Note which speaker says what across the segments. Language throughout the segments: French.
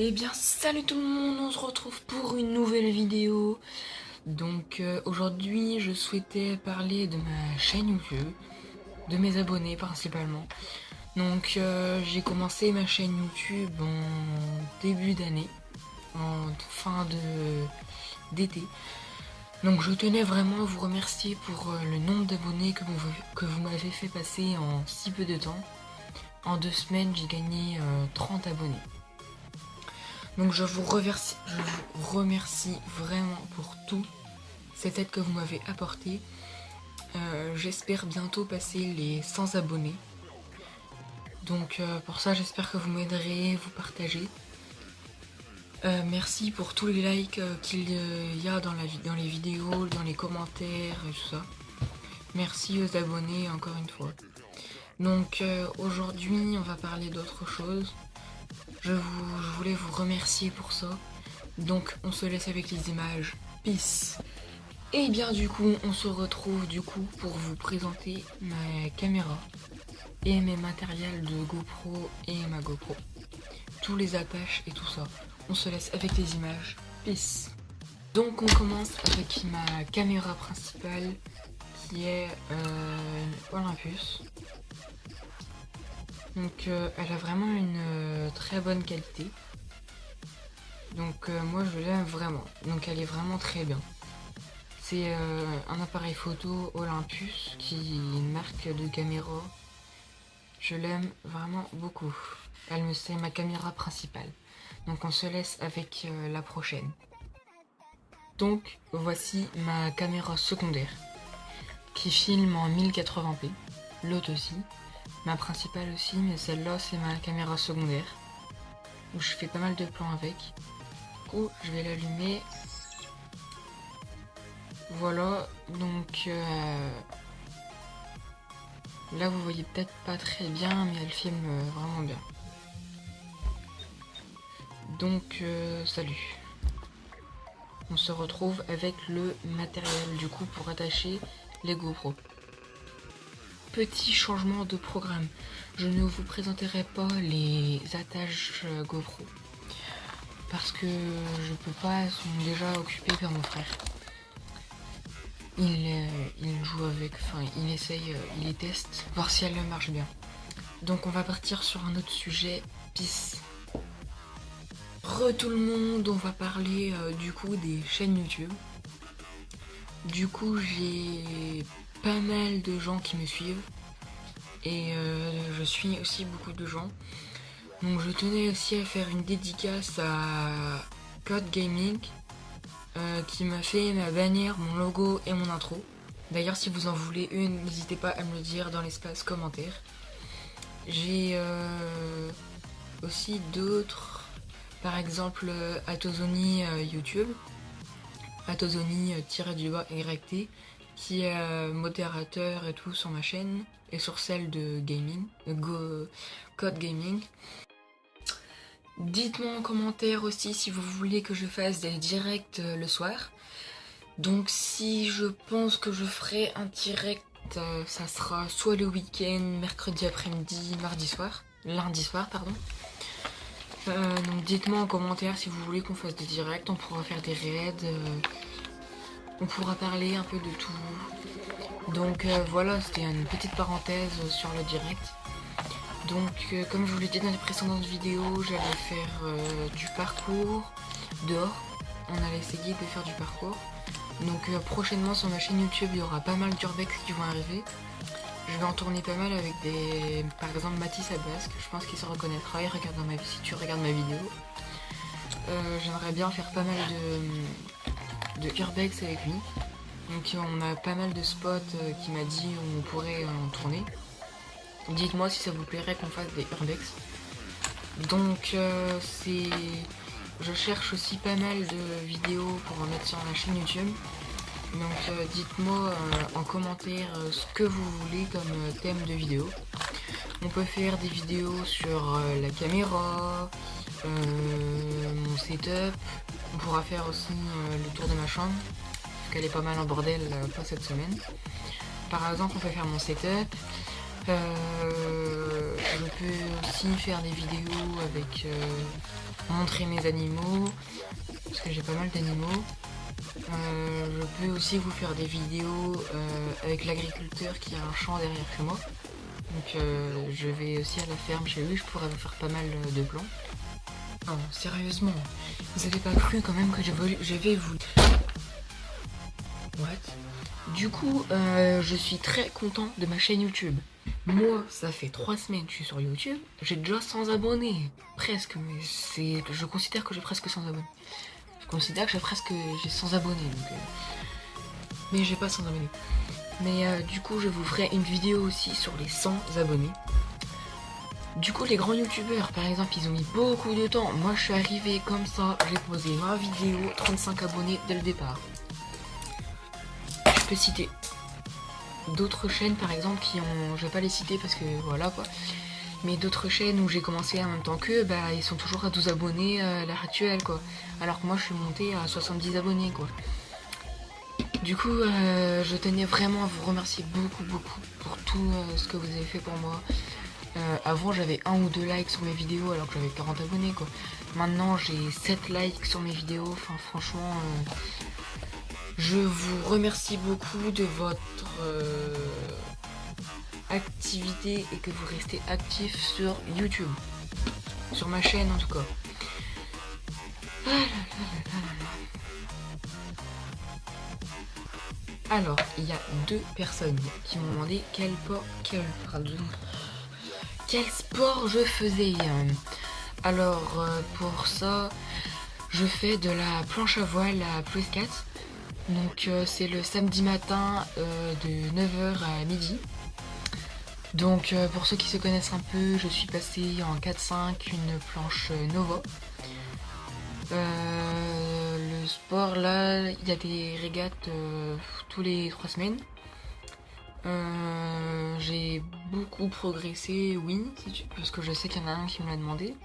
Speaker 1: Eh bien salut tout le monde, on se retrouve pour une nouvelle vidéo. Donc aujourd'hui je souhaitais parler de ma chaîne YouTube, de mes abonnés principalement. Donc j'ai commencé ma chaîne YouTube en début d'année, en fin d'été. Donc je tenais vraiment à vous remercier pour le nombre d'abonnés que vous m'avez fait passer en si peu de temps. En 2 semaines j'ai gagné 30 abonnés. Donc je vous remercie vraiment pour tout cette aide que vous m'avez apportée. J'espère bientôt passer les 100 abonnés. Donc pour ça j'espère que vous m'aiderez, vous partagez. Merci pour tous les likes qu'il y a dans les vidéos, dans les commentaires et tout ça. Merci aux abonnés encore une fois. Donc aujourd'hui on va parler d'autre chose. Je voulais vous remercier pour ça. Donc on se laisse avec les images. Peace. Et bien du coup on se retrouve pour vous présenter ma caméra et mes matériels de GoPro et ma GoPro. Tous les attaches et tout ça. On se laisse avec les images. Peace. Donc on commence avec ma caméra principale qui est Olympus. Donc elle a vraiment une très bonne qualité. Donc moi je l'aime vraiment. Donc elle est vraiment très bien. C'est un appareil photo Olympus qui est une marque de caméra. Je l'aime vraiment beaucoup. C'est ma caméra principale. Donc on se laisse avec la prochaine. Donc voici ma caméra secondaire qui filme en 1080p. L'autre aussi. Ma principale aussi, mais celle-là c'est ma caméra secondaire où je fais pas mal de plans avec. Du coup je vais l'allumer. Voilà, donc là vous voyez peut-être pas très bien, mais elle filme vraiment bien. Donc salut. On se retrouve avec le matériel du coup pour attacher les GoPro. Petit changement de programme. Je ne vous présenterai pas les attaches GoPro parce que je peux pas, elles sont déjà occupées par mon frère. Il joue avec, enfin il essaye, il les teste, voir si elle marche bien. Donc on va partir sur un autre sujet. Peace. Re tout le monde, on va parler du coup des chaînes YouTube. Du coup j'ai pas mal de gens qui me suivent et je suis aussi beaucoup de gens. Donc je tenais aussi à faire une dédicace à Code Gaming qui m'a fait ma bannière, mon logo et mon intro. D'ailleurs si vous en voulez une, n'hésitez pas à me le dire dans l'espace commentaire. J'ai aussi d'autres, par exemple Atozoni YouTube, Atozoni-YT, qui est modérateur et tout sur ma chaîne et sur celle de gaming, Code Gaming. Dites-moi en commentaire aussi si vous voulez que je fasse des directs le soir. Donc si je pense que je ferai un direct, ça sera soit le week-end, mercredi après-midi, lundi soir pardon. Donc dites-moi en commentaire si vous voulez qu'on fasse des directs, on pourra faire des raids, on pourra parler un peu de tout. Donc voilà, c'était une petite parenthèse sur le direct. Donc comme je vous l'ai dit dans les précédentes vidéos, j'allais faire du parcours dehors. On allait essayer de faire du parcours. Donc prochainement sur ma chaîne YouTube, il y aura pas mal d'urbex qui vont arriver. Je vais en tourner pas mal avec par exemple Mathis Abasque, je pense qu'il se reconnaîtra, si tu regardes ma vidéo. J'aimerais bien faire pas mal de urbex avec lui. Donc on a pas mal de spots qui m'a dit où on pourrait en tourner. Dites-moi si ça vous plairait qu'on fasse des urbex. Donc je cherche aussi pas mal de vidéos pour en mettre sur la chaîne YouTube. Donc dites-moi en commentaire ce que vous voulez comme thème de vidéo. On peut faire des vidéos sur la caméra, mon setup. On pourra faire aussi le tour de ma chambre, parce qu'elle est pas mal en bordel pas cette semaine. Par exemple on peut faire mon setup. Je peux aussi faire des vidéos avec montrer mes animaux, parce que j'ai pas mal d'animaux. Je peux aussi vous faire des vidéos avec l'agriculteur qui a un champ derrière chez moi. Donc je vais aussi à la ferme chez lui, je pourrais vous faire pas mal de plans. Non, sérieusement, vous avez pas cru quand même que je vais vous... What? Du coup, je suis très content de ma chaîne YouTube. Moi, ça fait 3 semaines que je suis sur YouTube. J'ai déjà 100 abonnés. Presque, mais c'est... Je considère que j'ai presque 100 abonnés. Je considère que j'ai 100 abonnés. Donc, mais j'ai pas 100 abonnés. Mais du coup, je vous ferai une vidéo aussi sur les 100 abonnés. Du coup, les grands youtubeurs, par exemple, ils ont mis beaucoup de temps. Moi, je suis arrivé comme ça. J'ai posé ma vidéo, 35 abonnés dès le départ. Je peux citer d'autres chaînes par exemple qui ont, je vais pas les citer parce que voilà quoi, mais d'autres chaînes où j'ai commencé en même temps qu'eux, bah ils sont toujours à 12 abonnés à l'heure actuelle quoi, alors que moi je suis monté à 70 abonnés quoi. Du coup je tenais vraiment à vous remercier beaucoup pour tout ce que vous avez fait pour moi. Avant j'avais 1 ou 2 likes sur mes vidéos alors que j'avais 40 abonnés quoi. Maintenant j'ai 7 likes sur mes vidéos, enfin franchement je vous remercie beaucoup de votre activité et que vous restez actif sur YouTube. Sur ma chaîne en tout cas. Alors, il y a 2 personnes qui m'ont demandé quel sport je faisais. Alors, pour ça, je fais de la planche à voile à plus 4. Donc c'est le samedi matin de 9h à midi. Donc pour ceux qui se connaissent un peu, je suis passé en 4-5, une planche Nova. Le sport là, il y a des régates tous les 3 semaines. J'ai beaucoup progressé, oui, parce que je sais qu'il y en a un qui me l'a demandé.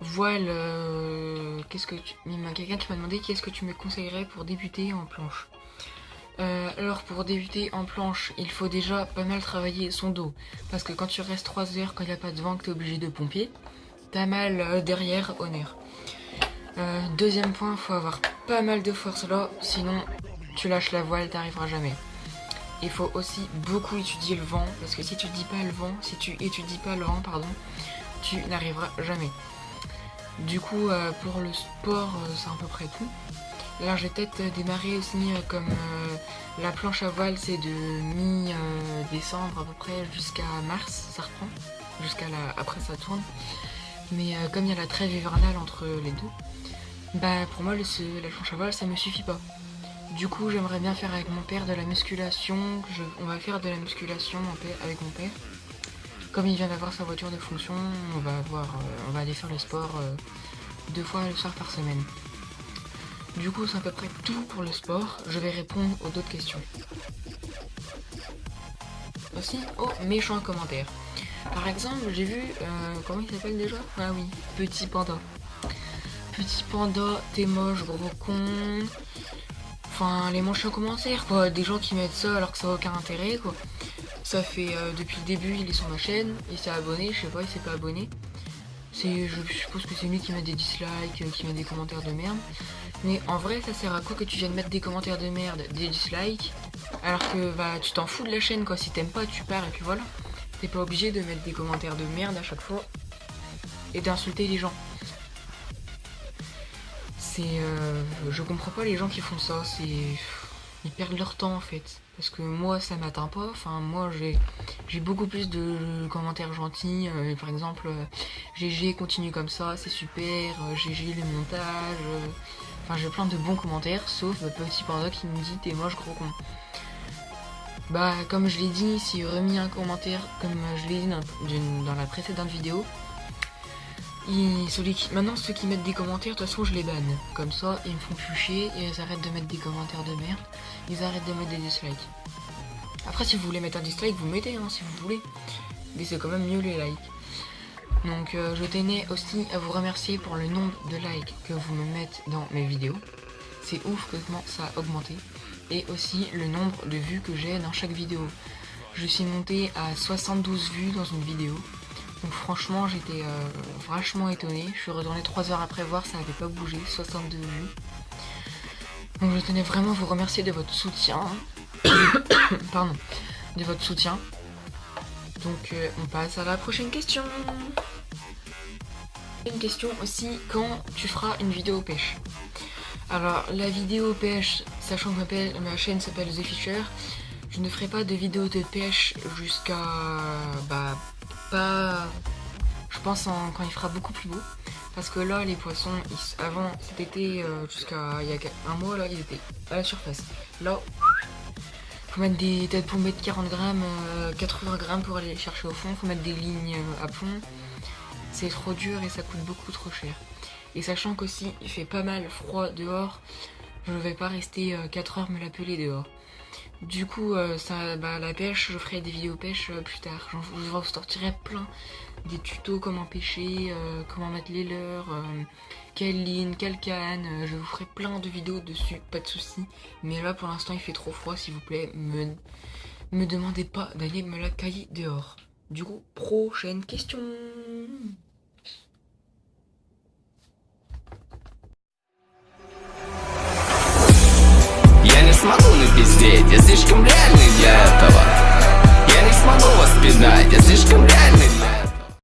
Speaker 1: Voile, il y a quelqu'un qui m'a demandé qu'est-ce que tu me conseillerais pour débuter en planche. Alors pour débuter en planche, il faut déjà pas mal travailler son dos. Parce que quand tu restes 3 heures, quand il n'y a pas de vent, que tu es obligé de pomper, t'as mal derrière au nerf. Deuxième point, faut avoir pas mal de force là, sinon tu lâches la voile, t'arriveras jamais. Il faut aussi beaucoup étudier le vent, parce que si tu étudies pas le vent, tu n'arriveras jamais. Du coup, pour le sport, c'est à peu près tout. Là, j'ai peut-être démarré aussi comme la planche à voile, c'est de mi-décembre à peu près jusqu'à mars, ça reprend. Après, ça tourne. Mais comme il y a la trêve hivernale entre les deux, bah pour moi, la planche à voile, ça me suffit pas. Du coup, j'aimerais bien faire avec mon père de la musculation. On va faire de la musculation avec mon père. Comme il vient d'avoir sa voiture de fonction, on va aller faire le sport 2 fois le soir par semaine. Du coup, c'est à peu près tout pour le sport. Je vais répondre aux d'autres questions. Aussi, méchants commentaires. Par exemple, j'ai vu, comment il s'appelle déjà? Ah oui, Petit Panda. Petit Panda, t'es moche, gros con. Enfin, les méchants commentaires, quoi. Des gens qui mettent ça alors que ça n'a aucun intérêt, quoi. Ça fait depuis le début, il est sur ma chaîne, il s'est abonné, je sais pas, il s'est pas abonné. Je suppose que c'est lui qui met des dislikes, qui met des commentaires de merde. Mais en vrai, ça sert à quoi que tu viennes mettre des commentaires de merde, des dislikes, alors que bah tu t'en fous de la chaîne quoi. Si t'aimes pas, tu pars et puis voilà. T'es pas obligé de mettre des commentaires de merde à chaque fois et d'insulter les gens. Je comprends pas les gens qui font ça. Ils perdent leur temps en fait. Parce que moi ça m'atteint pas, enfin moi j'ai beaucoup plus de commentaires gentils, par exemple GG continue comme ça, c'est super, GG le montage, enfin j'ai plein de bons commentaires, sauf Petit Panda qui me dit t'es moche gros con. Bah comme je l'ai dit, s'il remis un commentaire, comme je l'ai dit dans la précédente vidéo, maintenant ceux qui mettent des commentaires, de toute façon je les banne. Comme ça ils me font plus chier et ils arrêtent de mettre des commentaires de merde. Ils arrêtent de mettre des dislikes. Après si vous voulez mettre un dislike, vous mettez si vous voulez. Mais c'est quand même mieux les likes. Donc je tenais aussi à vous remercier pour le nombre de likes que vous me mettez dans mes vidéos. C'est ouf comment ça a augmenté. Et aussi le nombre de vues que j'ai dans chaque vidéo. Je suis monté à 72 vues dans une vidéo. Donc franchement j'étais vachement étonnée. Je suis retournée 3 heures après voir, ça n'avait pas bougé, 62 vues. Donc je tenais vraiment à vous remercier de votre soutien. Pardon, de votre soutien. Donc on passe à la prochaine question. Une question aussi, quand tu feras une vidéo pêche? Alors la vidéo pêche, sachant que ma chaîne s'appelle The Fisher, je ne ferai pas de vidéo de pêche jusqu'à pas, je pense quand il fera beaucoup plus beau, parce que là les poissons avant cet été jusqu'à il y a un mois là ils étaient à la surface. Là faut mettre des têtes pour mettre 40 grammes, 80 grammes pour aller les chercher au fond, faut mettre des lignes à fond. C'est trop dur et ça coûte beaucoup trop cher. Et sachant qu'aussi il fait pas mal froid dehors, je ne vais pas rester 4 heures me la peler dehors. Du coup la pêche, je ferai des vidéos pêche plus tard. Je vous sortirai plein des tutos comment pêcher, comment mettre les leurres, quelle ligne, quelle canne. Je vous ferai plein de vidéos dessus, pas de soucis. Mais là pour l'instant il fait trop froid, s'il vous plaît, me demandez pas d'aller me la cailler dehors. Du coup, prochaine question.
Speaker 2: Я не смогу напиздеть, я слишком реальный для этого. Я не смогу воспитать, я слишком реальный.